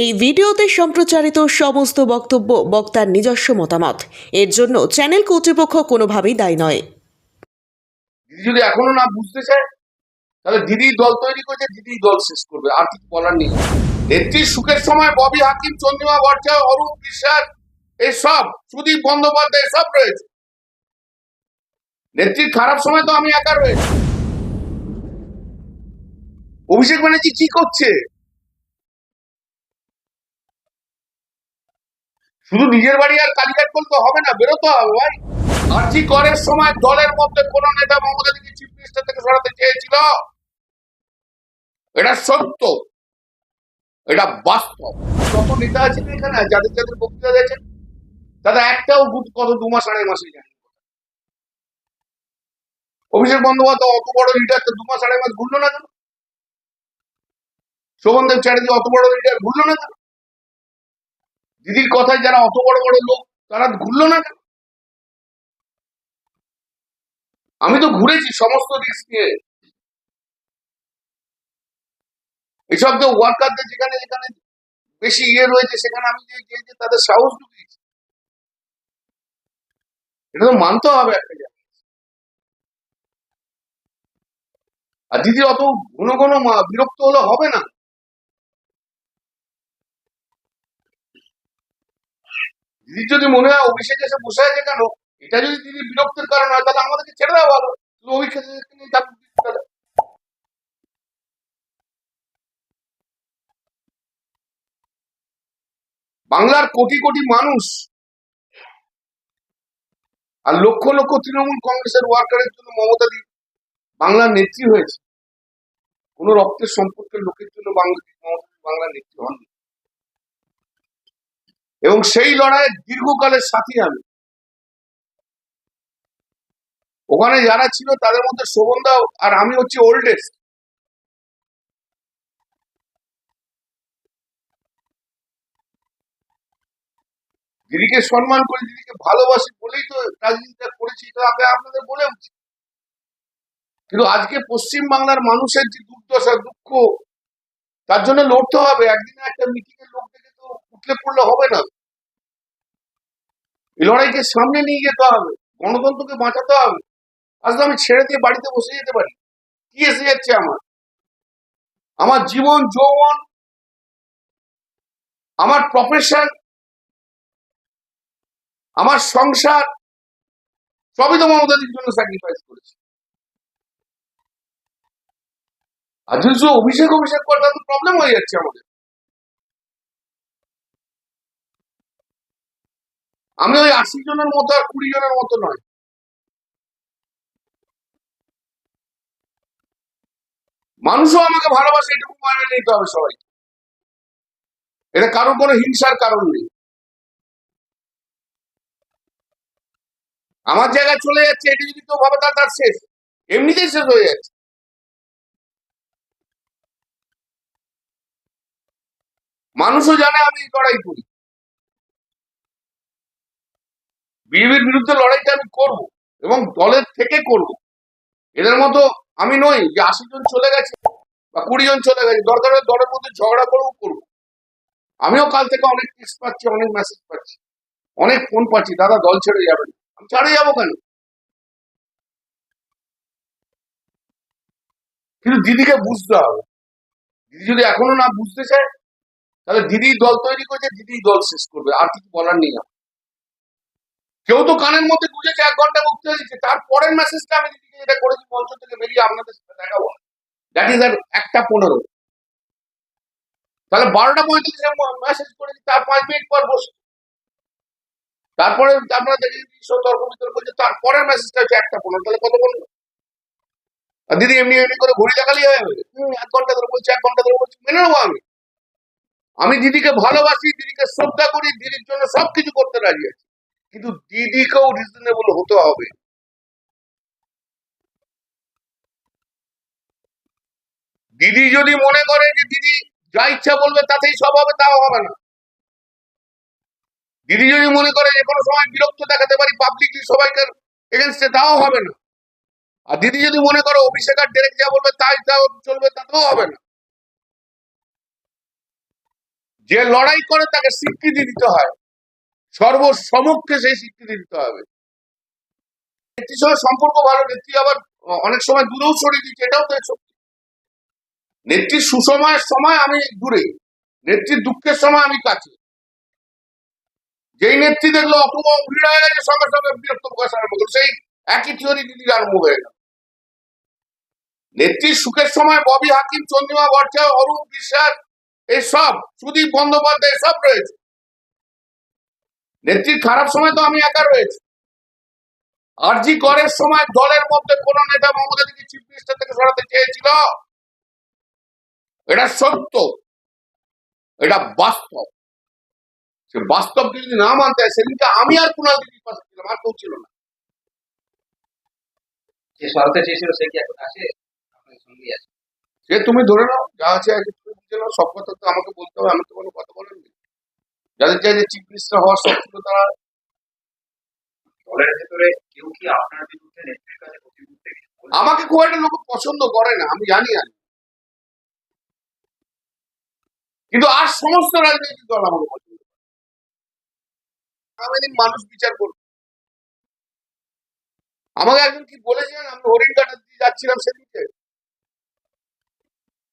এই ভিডিওতে সম্প্রচারিত সমস্ত বক্তব্য বক্তার নিজস্ব মতামত। এর জন্য চ্যানেল কর্তৃপক্ষ কোনোভাবেই দায়ী নয়। দিদি যদি এখনো না বুঝতে চায় তাহলে দিদি দল তৈরি করেছে, দিদি দল শেষ করবে, আর কিছু বলার নেই। নেত্রীর সুখের সময় ববি হাকিম, চন্দ্রিমা ভট্টাচার্য, অরূপ বিশ্বাস, এসব সুদীপ বন্দ্যোপাধ্যায় সব রয়েছে। নেত্রীর খারাপ সময় তো আমি একা রয়েছি। অভিষেক ব্যানার্জি কি করছে? শুধু নিজের বাড়ি আর কালীঘাট করতে হবে না, বেরোতে হবে ভাই। আর্জি করের সময় দলের মধ্যে কোন নেতা মমতা দিদি চিফ মিনিস্টার থেকে সরাতে চেয়েছিল? এটা সত্য, এটা বাস্তব। যত নেতা আছেন এখানে, যাদের যাদের বক্তৃতা দিয়েছেন, তারা একটাও বুথ কত 2 মাস 2.5 মাসে জানে। অভিষেক বন্দ্যোপাধ্যায় অত বড় লিডার, তো 2 মাস 2.5 মাস ঘুরলো না কেন? শোভনদেব চ্যাটার্জি অত বড় লিডার, ঘুরলো না কেন? দিদির কথায় যারা অত বড় বড় লোক, তারা ঘুরলো না কেন? আমি তো ঘুরেছি সমস্ত রিস্ক নিয়ে। এসব যে ওয়ার্কারদের যেখানে যেখানে বেশি রয়েছে, সেখানে আমি যে তাদের সাহস ঢুকিয়েছি। এটা তো মানতে হবে একটা জায়গা। আর দিদি অত ঘন ঘন বিরক্ত হলে হবে না। দিদির যদি মনে হয় অভিষেক এসে বসে আছে কেন, এটা যদি দিদি বিরক্তের কারণ হয়, তাহলে আমাদেরকে ছেড়ে দেওয়া ভালো। অভিষেক বাংলার কোটি কোটি মানুষ আর লক্ষ লক্ষ তৃণমূল কংগ্রেসের ওয়ার্কারের জন্য মমতা দি বাংলার নেত্রী হয়েছে। কোন রক্তের সম্পর্কের লোকের জন্য বাংলার নেত্রী হননি। এবং সেই লড়াইয়ের দীর্ঘকালের সাথী আমি। ওখানে যারা ছিল তাদের মধ্যে শোভনদা আর আমি হচ্ছে ওল্ডেস্ট। দিদিকে সম্মান করে, দিদিকে ভালোবাসি বলেই তো রাজনীতিটা করেছি, তো আগে আপনাদের বলে উচিত। কিন্তু আজকে পশ্চিম বাংলার মানুষের যে দুর্দশা, দুঃখ, তার জন্য লড়তে হবে। একদিনে একটা মিটিং এর লোক থেকে তো উঠলে পড়লে হবে না। এই লড়াইকে সামনে নিয়ে যেতে হবে, গণতন্ত্রকে বাঁচাতে হবে। আজ তো আমি ছেড়ে দিয়ে বাড়িতে বসে যেতে পারি, কি এসে যাচ্ছে আমার? আমার জীবন যৌবন, আমার প্রফেশন, আমার সংসার, সবই তো মমতাদির জন্য স্যাক্রিফাইস করেছি। আর যদি শুধু অভিষেক অভিষেক করে, তাহলে প্রবলেম হয়ে যাচ্ছে আমাদের। আমি ওই 80 জনের মতো আর 20 জনের মতো নয়। মানুষও আমাকে ভালোবাসে, এটুকু মানে নিতে হবে সবাই। এটা কারোর কোনো হিংসার কারণ নেই। আমার জায়গায় চলে যাচ্ছে, এটি যদি কেউ ভাবে তার শেষ, এমনিতেই শেষ হয়ে যাচ্ছে। মানুষও জানে আমি লড়াই করি, বিজেপির বিরুদ্ধে লড়াইটা আমি করব এবং দলের থেকে করব। এদের মতো আমি নই যে 80 জন চলে গেছে বা 20 জন চলে গেছে, দরকার হলে দলের মধ্যে ঝগড়া করেও করবো। আমিও কাল থেকে অনেক টেক্সট পাচ্ছি, অনেক মেসেজ পাচ্ছি, অনেক ফোন পাচ্ছি, দাদা দল ছেড়ে যাবেন। আমি ছেড়ে যাবো কেন? কিন্তু দিদিকে বুঝতে হবে। দিদি যদি এখনো না বুঝতে চায়, তাহলে দিদি দল তৈরি করেছে, দিদি দল শেষ করবে, আর কিছু বলার নেই আমার। কেউ তো কানের মধ্যে গুঁজেছে 1 ঘন্টা বক্তৃতা দিচ্ছে, তারপরের মেসেজটা আমি দিদিকে যেটা করেছি মঞ্চ থেকে বেরিয়ে আপনাদের সাথে দেখাবো, দ্যাট ইজ আর 1:15। তাহলে 12:35 মেসেজ করেছি, তার 5 মিনিট পর বসে। তারপরে আপনারা দেখে তর্ক বিতর্ক করছে, তারপরের মেসেজটা হচ্ছে 1:15। তাহলে কত বলবো? আর দিদি এমনি এমনি করে ঘড়ি দেখালেই হয়ে যাবে? 1 ঘন্টা ধরে বলছি, 1 ঘন্টা ধরে বলছি, মেনে নেবো আমি? আমি দিদিকে ভালোবাসি, দিদিকে শ্রদ্ধা করি, দিদির জন্য সবকিছু করতে রাজি আছি, কিন্তু দিদিকেও রিজনেবল হতে হবে। দিদি যদি মনে করে যে দিদি যা ইচ্ছা বলবে তাতেই সব হবে, তাও হবে না। দিদি যদি মনে করে যে কোনো সময় বিরক্ত দেখাতে পারি পাবলিকলি সবাইকে এগেনস্টে, তাও হবে না। আর দিদি যদি মনে করে অভিষেক আর ডেরেক যা বলবে তাই তাও চলবে, তাতেও হবে না। যে লড়াই করে তাকে স্বীকৃতি দিতে হয়, সর্বসমক্ষে সেই স্বীকৃতি দিতে হবে। নেত্রীর সঙ্গে সম্পর্ক ভালো, নেত্রী আবার অনেক সময় দূরেও সরে দিচ্ছে, এটাও তো সত্যি। নেত্রীর সুসময়ের সময় আমি দূরে, নেত্রীর দুঃখের সময় আমি কাছে। যেই নেত্রী দেখলো অপূর্ব ভিড় হয়ে গেছে, সঙ্গে সঙ্গে বিরক্ত প্রকাশ আরম্ভ করলো, সেই একই থিওরি দিদির আরম্ভ হয়ে গেল। নেত্রীর সুখের সময় ববি হাকিম, চন্দ্রিমা ভট্টাচার্য, অরূপ বিশ্বাস, এইসব সুদীপ বন্দ্যোপাধ্যায় সব রয়েছে। নেত্রীর খারাপ সময় তো আমি একা রয়েছি। আরজি করের সময় দলের মধ্যে কোন নেতা মমতা দিকে চিফ মিনিস্টার থেকে সরাতে চেয়েছিল? এটা সত্য, এটা বাস্তব। সে বাস্তবকে যদি না মানতে হয়, সেদিনকে আমি আর কুণাল দিদির পাশে ছিলাম, আর কেউ ছিল না। যে সরাতে চেয়েছিল সে কি এখন আসে আপনার সঙ্গে আছে? সে তুমি ধরে নাও, যা আছে আগে তুমি বুঝে নাও। সব কথা তো আমাকে বলতে হবে, আমি তো কোনো কথা বলেনি। যাদের চাই যে চিফ মিনিস্টার হওয়ার শখ ছিল তারা। দলের ভেতরে কেউ কি আপনার বিরুদ্ধে নেত্রীর কাছে প্রতিমুহূর্তে কিছু বলছে? আমাকে খুব একটা লোক পছন্দ করে না, আমি জানি। কিন্তু আর সমস্ত রাজনৈতিক দল আমাকে পছন্দ করে। আগামী দিন মানুষ বিচার করবে। আমাকে একজন কি বলেছিলেন, আমি হরিণঘাটা দিয়ে যাচ্ছিলাম সেদিকে,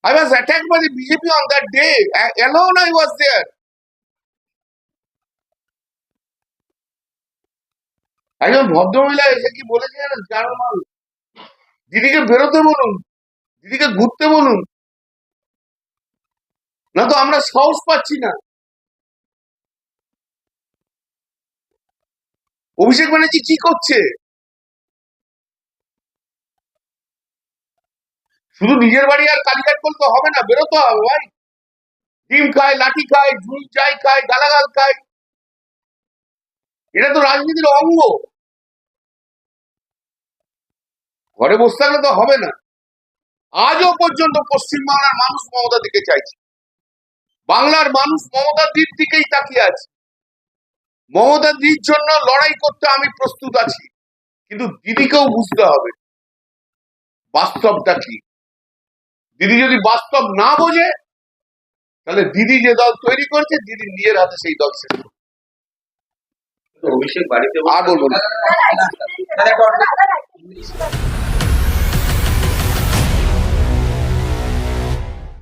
I was attacked by the BJP on that day. Alone I was there. একজন ভদ্রমহিলা এসে কি বলেছিলেন জানো না, দিদিকে বেরোতে বলুন, দিদিকে ঘুরতে বলুন, না তো আমরা সাহস পাচ্ছি না। অভিষেক ব্যানার্জি কি করছে? শুধু নিজের বাড়ি আর কালীঘাট করলে তো হবে না, বেরোতে হবে ভাই। ডিম খায়, লাঠি খায়, ঝুল যাই খায়, গালাগাল খায়, এটা তো রাজনীতির অঙ্গ। ঘরে বসে থাকলে তো হবে না। আজও পর্যন্ত পশ্চিমবাংলার মানুষ মমতা দিকে চাইছে, বাংলার মানুষ মমতা দির দিকেই তাকিয়ে আছে। মমতা দির জন্য লড়াই করতে আমি প্রস্তুত আছি, কিন্তু দিদিকেও বুঝতে হবে বাস্তবটা কি। দিদি যদি বাস্তব না বোঝে, তাহলে দিদি যে দল তৈরি করছে, দিদি নিজের হাতে সেই দল শেষ করবে। অভিষেক বাড়িতে আর বলবো না। বসে